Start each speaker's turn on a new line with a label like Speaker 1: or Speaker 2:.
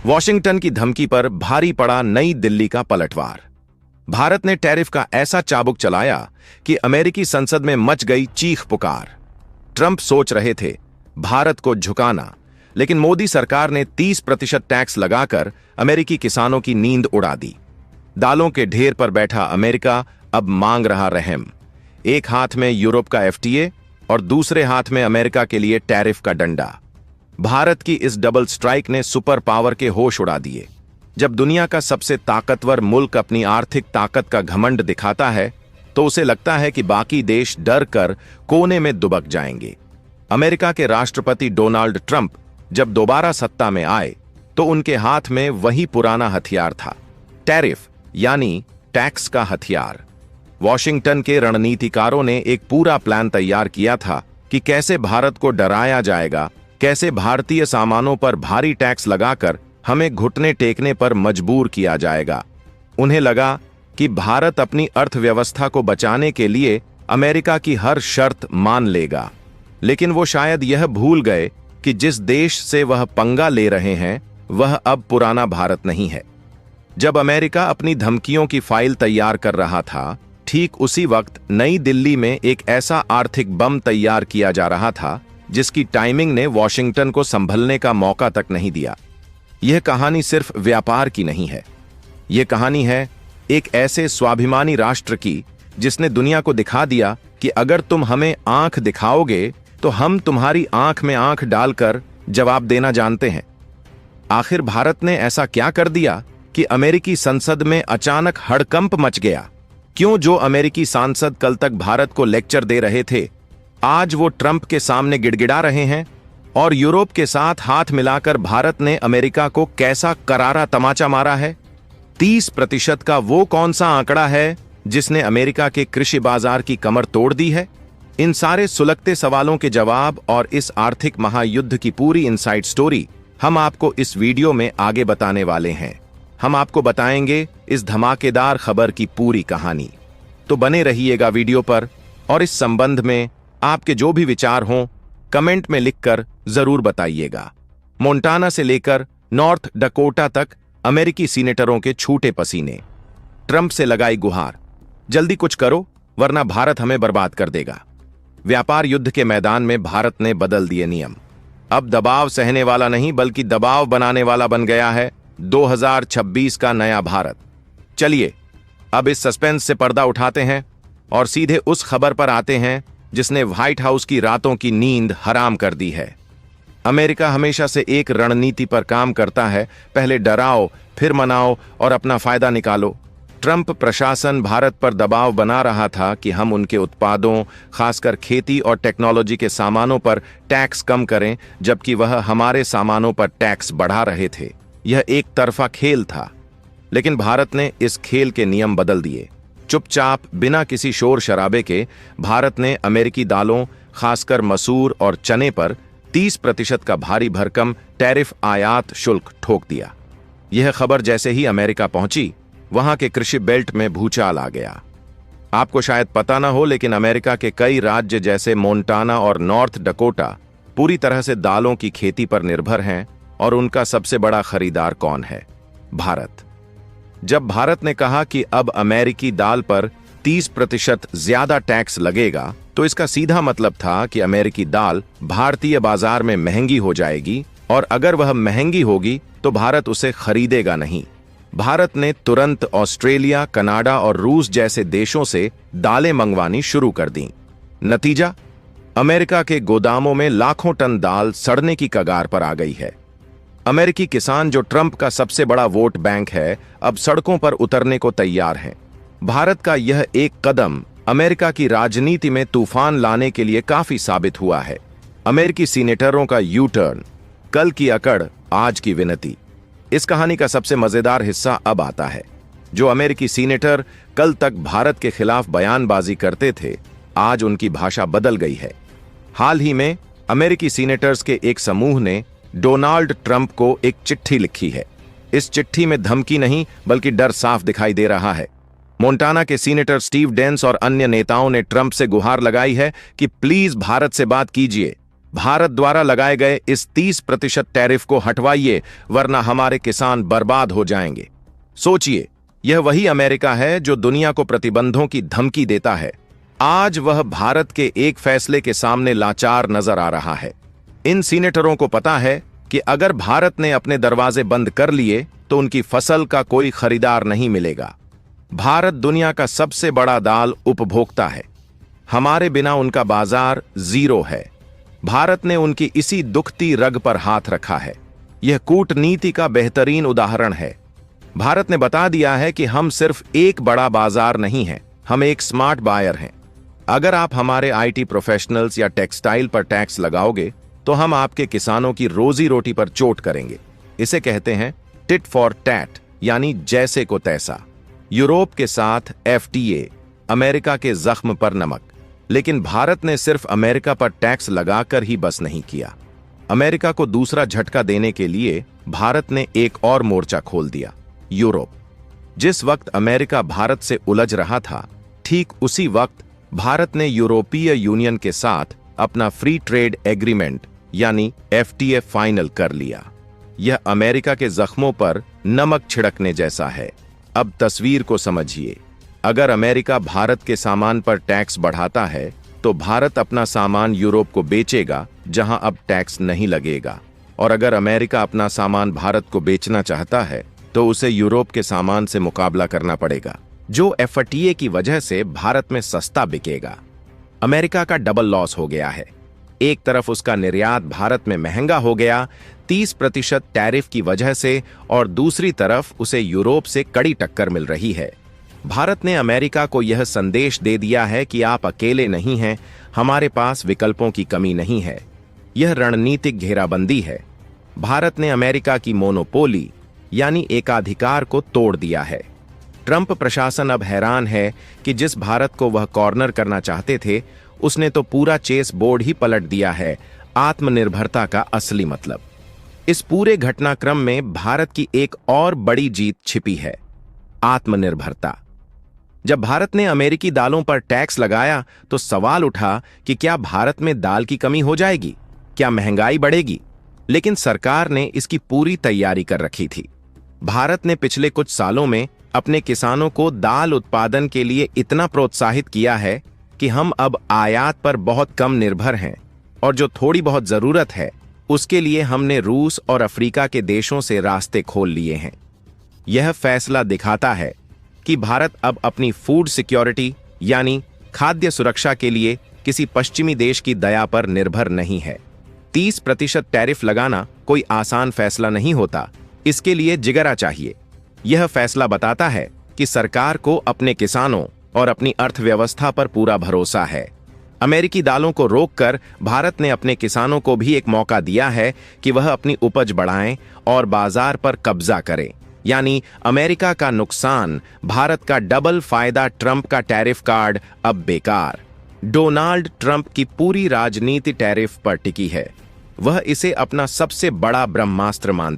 Speaker 1: Washington की धमकी पर भारी पड़ा नई दिल्ली का पलटवार। भारत ने टैरिफ का ऐसा चाबुक चलाया कि अमेरिकी संसद में मच गई चीख पुकार। ट्रंप सोच रहे थे भारत को झुकाना, लेकिन मोदी सरकार ने 30% टैक्स लगाकर अमेरिकी किसानों की नींद उड़ा दी। दालों के ढेर पर बैठा अमेरिका अब मांग रहा रहम। एक हाथ में यूरोप का एफटीए और दूसरे हाथ में अमेरिका के लिए टैरिफ का डंडा। भारत की इस डबल स्ट्राइक ने सुपर पावर के होश उड़ा दिए। जब दुनिया का सबसे ताकतवर मुल्क अपनी आर्थिक ताकत का घमंड दिखाता है तो उसे लगता है कि बाकी देश डर कर कोने में दुबक जाएंगे। अमेरिका के राष्ट्रपति डोनाल्ड ट्रंप जब दोबारा सत्ता में आए तो उनके हाथ में वही पुराना हथियार था, टैरिफ यानी टैक्स का हथियार। वॉशिंगटन के रणनीतिकारों ने एक पूरा प्लान तैयार किया था कि कैसे भारत को डराया जाएगा, कैसे भारतीय सामानों पर भारी टैक्स लगाकर हमें घुटने टेकने पर मजबूर किया जाएगा। उन्हें लगा कि भारत अपनी अर्थव्यवस्था को बचाने के लिए अमेरिका की हर शर्त मान लेगा, लेकिन वो शायद यह भूल गए कि जिस देश से वह पंगा ले रहे हैं वह अब पुराना भारत नहीं है। जब अमेरिका अपनी धमकियों की फाइल तैयार कर रहा था, ठीक उसी वक्त नई दिल्ली में एक ऐसा आर्थिक बम तैयार किया जा रहा था जिसकी टाइमिंग ने वॉशिंगटन को संभलने का मौका तक नहीं दिया। यह कहानी सिर्फ व्यापार की नहीं है, यह कहानी है एक ऐसे स्वाभिमानी राष्ट्र की जिसने दुनिया को दिखा दिया कि अगर तुम हमें आंख दिखाओगे तो हम तुम्हारी आंख में आंख डालकर जवाब देना जानते हैं। आखिर भारत ने ऐसा क्या कर दिया कि अमेरिकी संसद में अचानक हड़कंप मच गया? क्यों जो अमेरिकी सांसद कल तक भारत को लेक्चर दे रहे थे, आज वो ट्रंप के सामने गिड़गिड़ा रहे हैं? और यूरोप के साथ हाथ मिलाकर भारत ने अमेरिका को कैसा करारा तमाचा मारा है? 30% का वो कौन सा आंकड़ा है जिसने अमेरिका के कृषि बाजार की कमर तोड़ दी है? इन सारे सुलगते सवालों के जवाब और इस आर्थिक महायुद्ध की पूरी इनसाइड स्टोरी हम आपको इस वीडियो में आगे बताने वाले हैं। हम आपको बताएंगे इस धमाकेदार खबर की पूरी कहानी। तो बने रहिएगा वीडियो पर, और इस संबंध में आपके जो भी विचार हों कमेंट में लिखकर जरूर बताइएगा। मोंटाना से लेकर नॉर्थ डकोटा तक अमेरिकी सीनेटरों के छूटे पसीने। ट्रंप से लगाई गुहार, जल्दी कुछ करो वरना भारत हमें बर्बाद कर देगा। व्यापार युद्ध के मैदान में भारत ने बदल दिए नियम। अब दबाव सहने वाला नहीं बल्कि दबाव बनाने वाला बन गया है 2026 का नया भारत। चलिए अब इस सस्पेंस से पर्दा उठाते हैं और सीधे उस खबर पर आते हैं जिसने व्हाइट हाउस की रातों की नींद हराम कर दी है। अमेरिका हमेशा से एक रणनीति पर काम करता है, पहले डराओ फिर मनाओ और अपना फायदा निकालो। ट्रंप प्रशासन भारत पर दबाव बना रहा था कि हम उनके उत्पादों, खासकर खेती और टेक्नोलॉजी के सामानों पर टैक्स कम करें, जबकि वह हमारे सामानों पर टैक्स बढ़ा रहे थे। यह एक तरफा खेल था, लेकिन भारत ने इस खेल के नियम बदल दिए। चुपचाप बिना किसी शोर शराबे के भारत ने अमेरिकी दालों, खासकर मसूर और चने पर 30% का भारी भरकम टैरिफ आयात शुल्क ठोक दिया। यह खबर जैसे ही अमेरिका पहुंची, वहां के कृषि बेल्ट में भूचाल आ गया। आपको शायद पता ना हो, लेकिन अमेरिका के कई राज्य जैसे मोंटाना और नॉर्थ डकोटा पूरी तरह से दालों की खेती पर निर्भर हैं, और उनका सबसे बड़ा खरीदार कौन है? भारत। जब भारत ने कहा कि अब अमेरिकी दाल पर 30% ज्यादा टैक्स लगेगा, तो इसका सीधा मतलब था कि अमेरिकी दाल भारतीय बाजार में महंगी हो जाएगी, और अगर वह महंगी होगी तो भारत उसे खरीदेगा नहीं। भारत ने तुरंत ऑस्ट्रेलिया, कनाडा और रूस जैसे देशों से दालें मंगवानी शुरू कर दी। नतीजा, अमेरिका के गोदामों में लाखों टन दाल सड़ने की कगार पर आ गई है। अमेरिकी किसान, जो ट्रंप का सबसे बड़ा वोट बैंक है, अब सड़कों पर उतरने को तैयार हैं। भारत का यह एक कदम अमेरिका की राजनीति में तूफान लाने के लिए काफी साबित हुआ है। अमेरिकी सीनेटरों का यू टर्न, कल की अकड़ आज की विनती। इस कहानी का सबसे मजेदार हिस्सा अब आता है। जो अमेरिकी सीनेटर कल तक भारत के खिलाफ बयानबाजी करते थे, आज उनकी भाषा बदल गई है। हाल ही में अमेरिकी सीनेटर्स के एक समूह ने डोनाल्ड ट्रंप को एक चिट्ठी लिखी है। इस चिट्ठी में धमकी नहीं बल्कि डर साफ दिखाई दे रहा है। मोंटाना के सीनेटर स्टीव डेंस और अन्य नेताओं ने ट्रंप से गुहार लगाई है कि प्लीज भारत से बात कीजिए, भारत द्वारा लगाए गए इस 30% टैरिफ को हटवाइए, वरना हमारे किसान बर्बाद हो जाएंगे। सोचिए, यह वही अमेरिका है जो दुनिया को प्रतिबंधों की धमकी देता है। आज वह भारत के एक फैसले के सामने लाचार नजर आ रहा है। इन सीनेटरों को पता है कि अगर भारत ने अपने दरवाजे बंद कर लिए तो उनकी फसल का कोई खरीदार नहीं मिलेगा। भारत दुनिया का सबसे बड़ा दाल उपभोक्ता है। हमारे बिना उनका बाजार जीरो है। भारत ने उनकी इसी दुखती रग पर हाथ रखा है। यह कूटनीति का बेहतरीन उदाहरण है। भारत ने बता दिया है कि हम सिर्फ एक बड़ा बाजार नहीं हैं, हम एक स्मार्ट बायर हैं। अगर आप हमारे आईटी प्रोफेशनल्स या टेक्सटाइल पर टैक्स लगाओगे तो हम आपके किसानों की रोजी रोटी पर चोट करेंगे। इसे कहते हैं टिट फॉर टैट, यानी जैसे को तैसा। यूरोप के साथ एफटीए, अमेरिका के जख्म पर नमक। लेकिन भारत ने सिर्फ अमेरिका पर टैक्स लगाकर ही बस नहीं किया। अमेरिका को दूसरा झटका देने के लिए भारत ने एक और मोर्चा खोल दिया, यूरोप। जिस वक्त अमेरिका भारत से उलझ रहा था, ठीक उसी वक्त भारत ने यूरोपीय यूनियन के साथ अपना फ्री ट्रेड एग्रीमेंट यानी एफटीए फाइनल कर लिया। यह अमेरिका के जख्मों पर नमक छिड़कने जैसा है। अब तस्वीर को समझिए। अगर अमेरिका भारत के सामान पर टैक्स बढ़ाता है तो भारत अपना सामान यूरोप को बेचेगा, जहां अब टैक्स नहीं लगेगा। और अगर अमेरिका अपना सामान भारत को बेचना चाहता है तो उसे यूरोप के सामान से मुकाबला करना पड़ेगा, जो एफटीए की वजह से भारत में सस्ता बिकेगा। अमेरिका का डबल लॉस हो गया है। एक तरफ उसका निर्यात भारत में महंगा हो गया 30% टैरिफ की वजह से, और दूसरी तरफ उसे यूरोप से कड़ी टक्कर मिल रही है। भारत ने अमेरिका को यह संदेश दे दिया है कि आप अकेले नहीं हैं, हमारे पास विकल्पों की कमी नहीं है। यह रणनीतिक घेराबंदी है। भारत ने अमेरिका की मोनोपोली यानी एकाधिकार को तोड़ दिया है। ट्रंप प्रशासन अब हैरान है कि जिस भारत को वह कॉर्नर करना चाहते थे, उसने तो पूरा चेस बोर्ड ही पलट दिया है। आत्मनिर्भरता का असली मतलब। इस पूरे घटनाक्रम में भारत की एक और बड़ी जीत छिपी है, आत्मनिर्भरता। जब भारत ने अमेरिकी दालों पर टैक्स लगाया तो सवाल उठा कि क्या भारत में दाल की कमी हो जाएगी, क्या महंगाई बढ़ेगी। लेकिन सरकार ने इसकी पूरी तैयारी कर रखी थी। भारत ने पिछले कुछ सालों में अपने किसानों को दाल उत्पादन के लिए इतना प्रोत्साहित किया है कि हम अब आयात पर बहुत कम निर्भर हैं, और जो थोड़ी बहुत जरूरत है उसके लिए हमने रूस और अफ्रीका के देशों से रास्ते खोल लिए हैं। यह फैसला दिखाता है कि भारत अब अपनी फूड सिक्योरिटी यानी खाद्य सुरक्षा के लिए किसी पश्चिमी देश की दया पर निर्भर नहीं है। 30% टैरिफ लगाना कोई आसान फैसला नहीं होता, इसके लिए जिगरा चाहिए। यह फैसला बताता है कि सरकार को अपने किसानों और अपनी अर्थव्यवस्था पर पूरा भरोसा है। अमेरिकी दालों को रोककर भारत ने अपने किसानों को भी एक मौका दिया है कि वह अपनी उपज बढ़ाएं और बाजार पर कब्जा करें। यानी अमेरिका का नुकसान, भारत का डबल फायदा। ट्रंप का टैरिफ कार्ड अब बेकार। डोनाल्ड ट्रंप की पूरी राजनीति टैरिफ पर टिकी है। वह इसे अपना सबसे बड़ा ब्रह्मास्त्र मानते